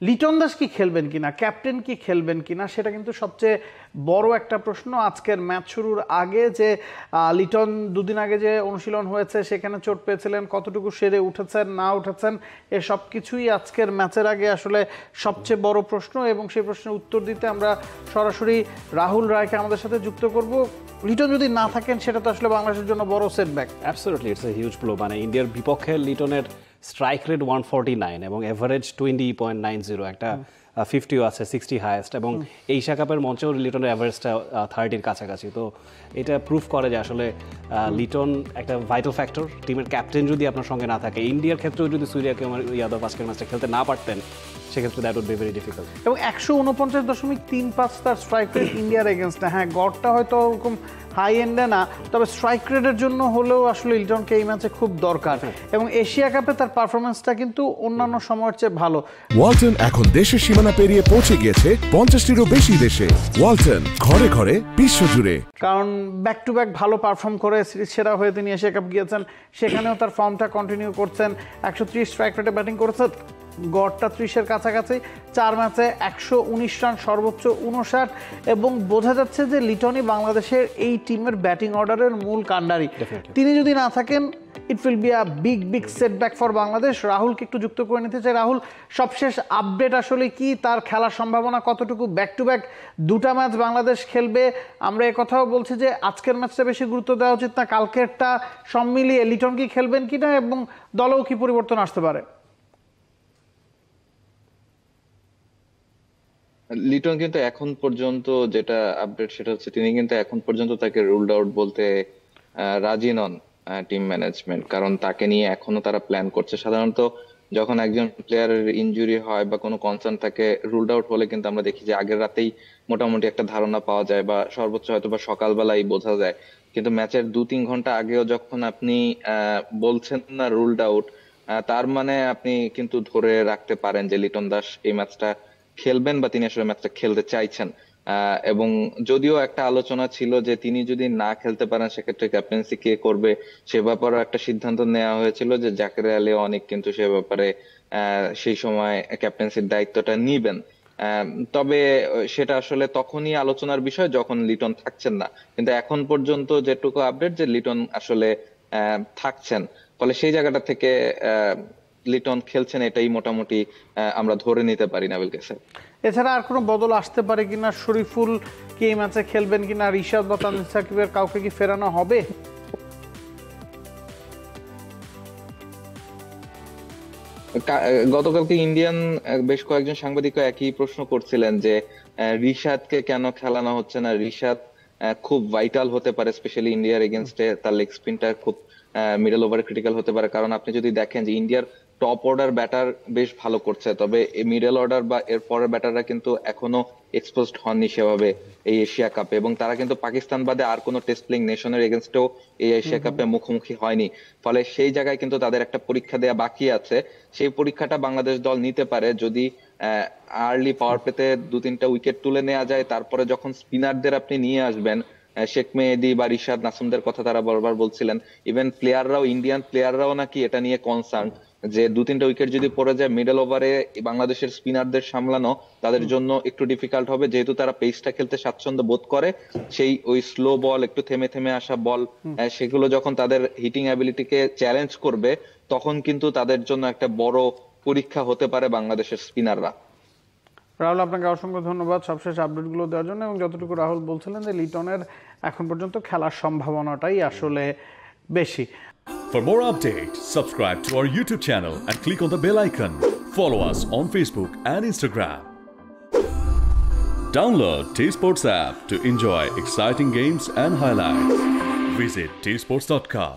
লিটন দাস কি খেলবেন কিনা, ক্যাপ্টেন কি খেলবেন কিনা, সেটা কিন্তু সবচেয়ে বড় একটা প্রশ্ন আজকের ম্যাচ শুরুর আগে। যে লিটন দুদিন আগে যে অনুশীলন হয়েছে সেখানে চোট পেয়েছিলেন, কতটুকু সেরে উঠেছেন না উঠেছেন, এসব কিছুই আজকের ম্যাচের আগে আসলে সবচেয়ে বড় প্রশ্ন। এবং সেই প্রশ্নের উত্তর দিতে আমরা সরাসরি রাহুল রায়কে আমাদের সাথে যুক্ত করব। লিটন যদি না থাকেন সেটা তো আসলে বাংলাদেশের জন্য বড় setback. Absolutely, it's a huge blow. মানে ইন্ডিয়ার বিপক্ষে লিটনের স্ট্রাইক রেট 149 এবং এভারেজ 20.90, একটা 50ও আছে, 60 হাইয়েস্ট। এবং এশিয়া কাপের মঞ্চেও লিটনের অ্যাভারেজটা 30-র কাছাকাছি। তো এটা প্রুফ করে যে আসলে লিটন একটা ভাইটাল ফ্যাক্টর। টিমের ক্যাপ্টেন যদি আপনার সঙ্গে না থাকে, ইন্ডিয়ার ক্ষেত্রেও যদি সূর্য কুমার যাদব আজকের ম্যাচটা খেলতে না পারতেন, সেক্ষেত্রে that would be very difficult. এবং 149.35 তার স্ট্রাইক রেট ইন্ডিয়ার এগেনস্টে। হ্যাঁ, গড়টা হয়তো ওরকম হাই এন্ডে না, তবে স্ট্রাইক রেটের জন্য হলেও আসলে লিটনকে এই ম্যাচে খুব দরকার। এবং এশিয়া কাপে তার পারফরমেন্সটা কিন্তু অন্যান্য সময়ের চেয়ে ভালো। ওয়ালটন এখন দেশের সীমানা পেরিয়ে পৌঁছে গিয়েছে 50টিরও বেশি দেশে। ওয়ালটন, ঘরে ঘরে বিশ্বজুড়ে। কারণ ব্যাক টু ব্যাক ভালো পারফর্ম করে সিরিজ সেরা হয়ে তিনি এশিয়া কাপ গিয়েছেন, সেখানেও তার ফর্মটা কন্টিনিউ করছেন। 130 স্ট্রাইক রেটে ব্যাটিং করেছেন, গড়টা 30-এর কাছাকাছি, 4 ম্যাচে 119 রান, সর্বোচ্চ 59। এবং বোঝা যাচ্ছে যে লিটনই বাংলাদেশের এই টিমের ব্যাটিং অর্ডারের মূল কাণ্ডারি। তিনি যদি না থাকেন, it will be a big setback for Bangladesh. রাহুলকে একটু যুক্ত করে নিতে চাই। রাহুল, সবশেষ আপডেট আসলে কি, তার খেলার সম্ভাবনা কতটুকু? ব্যাক টু ব্যাক দুটা ম্যাচ বাংলাদেশ খেলবে, আমরা কথাও বলছি যে আজকের ম্যাচটা বেশি গুরুত্ব দেওয়া উচিত না কালকেরটা? সব মিলিয়ে লিটন কি খেলবেন কিনা এবং দলেও কি পরিবর্তন আসতে পারে? লিটন কিন্তু এখন পর্যন্ত যেটা আপডেট সেটা হচ্ছে তিনি কিন্তু এখন পর্যন্ত তাকে রুলড আউট বলতে রাজি নন টিম ম্যানেজমেন্ট। কারণ তাকে নিয়ে এখনো তারা প্ল্যান করছে। সাধারণত যখন একজন প্লেয়ারের ইনজুরি হয় বা কোনো কনসার্ন থাকে, রুলড আউট হলে কিন্তু আমরা দেখি যে আগের রাতেই মোটামুটি একটা ধারণা পাওয়া যায় বা সর্বোচ্চ হয়তো বা সকালবেলাই বোঝা যায়। কিন্তু ম্যাচের 2-3 ঘন্টা আগেও যখন আপনি বলছেন না রুলড আউট, তার মানে আপনি কিন্তু ধরে রাখতে পারেন যে লিটন দাস এই ম্যাচটা খেলবেন বা তিনি আসলে ম্যাচটা খেলতে চাইছেন। এবং যদিও একটা আলোচনা ছিল যে তিনি যদি না খেলতে পারেন সেক্ষেত্রে ক্যাপ্টেন্সি কে করবে, সে ব্যাপারে একটা সিদ্ধান্ত নেওয়া হয়েছিল যে জাকের আলী অনেক কিন্তু সে ব্যাপারে সেই সময় ক্যাপ্টেন্সির দায়িত্বটা নিবেন। তবে সেটা আসলে তখনই আলোচনার বিষয় যখন লিটন থাকছেন না। কিন্তু এখন পর্যন্ত যেটুকু আপডেট যে লিটন আসলে থাকছেন, ফলে সেই জায়গাটা থেকে লিটন খেলছেন এটাই মোটামুটি আমরা ধরে নিতে পারি নাবিল কাছে। এছাড়া আর কোনো বদল আসতে পারে কিনা? শরীফুল কি এই ম্যাচে খেলবেন কিনা? রিশাদ বা তানজিদ সাকিবের কাউকে কি ফেরানো হবে? গতকালকে ইন্ডিয়ান বেশ কয়েকজন সাংবাদিক একই প্রশ্ন করছিলেন যে রিশাদকে কেন খেলানো হচ্ছে না। রিশাদ খুব ভাইটাল হতে পারে, স্পেশালি ইন্ডিয়ার এগেনস্টে তার লেগ স্পিনটা খুব মিডল ওভারে ক্রিটিক্যাল হতে পারে। কারণ আপনি যদি দেখেন যে ইন্ডিয়ার টপ অর্ডার ব্যাটার বেশ ভালো করছে, তবে মিডল অর্ডার বা এর পরের ব্যাটাররা কিন্তু এখনো এক্সপোজড হননি সেভাবে এই এশিয়া কাপে। এবং তারা কিন্তু পাকিস্তান বাদে আর কোনো টেস্ট প্লেইং নেশনের এগেনস্টেও এই এশিয়া কাপে মুখোমুখি হয়নি। ফলে সেই জায়গায় কিন্তু তাদের একটা পরীক্ষা দেওয়া বাকি আছে। সেই পরীক্ষাটা বাংলাদেশ দল নিতে পারে যদি আর্লি পাওয়ার প্লেতে 2-3টা উইকেট তুলে নেওয়া যায়। তারপরে যখন স্পিনারদের আপনি নিয়ে আসবেন, শেখ মেহেদী বা রিশাদ নাসুমদের কথা তারা বারবার বলছিলেন, ইভেন প্লেয়াররাও, ইন্ডিয়ান প্লেয়াররাও নাকি এটা নিয়ে কনসার্ন যে 2-3টা উইকেট যদি পড়ে যায় মিডল ওভারে বাংলাদেশের স্পিনারদের সামলানো তাদের জন্য একটু ডিফিকাল্ট হবে, যেহেতু তারা পেসটা খেলতে স্বাচ্ছন্দ্য বোধ করে। সেই ওই স্লো বল, একটু থেমে থেমে আসা বল, সেগুলো যখন তাদের হিটিং অ্যাবিলিটিকে চ্যালেঞ্জ করবে, তখন কিন্তু তাদের জন্য একটা বড় পরীক্ষা হতে পারে বাংলাদেশের স্পিনাররা। রাহুল, আপনাকে অসংখ্য ধন্যবাদ সবশেষ আপডেটগুলো দেওয়ার জন্য। এবং যতটুকু রাহুল বলছিলেন যে লিটনের এখন পর্যন্ত খেলার সম্ভাবনাটাই আসলে বেশি। For more updates, subscribe to our YouTube channel and click on the bell icon. Follow us on Facebook and Instagram. Download T-Sports app to enjoy exciting games and highlights. Visit tsports.com.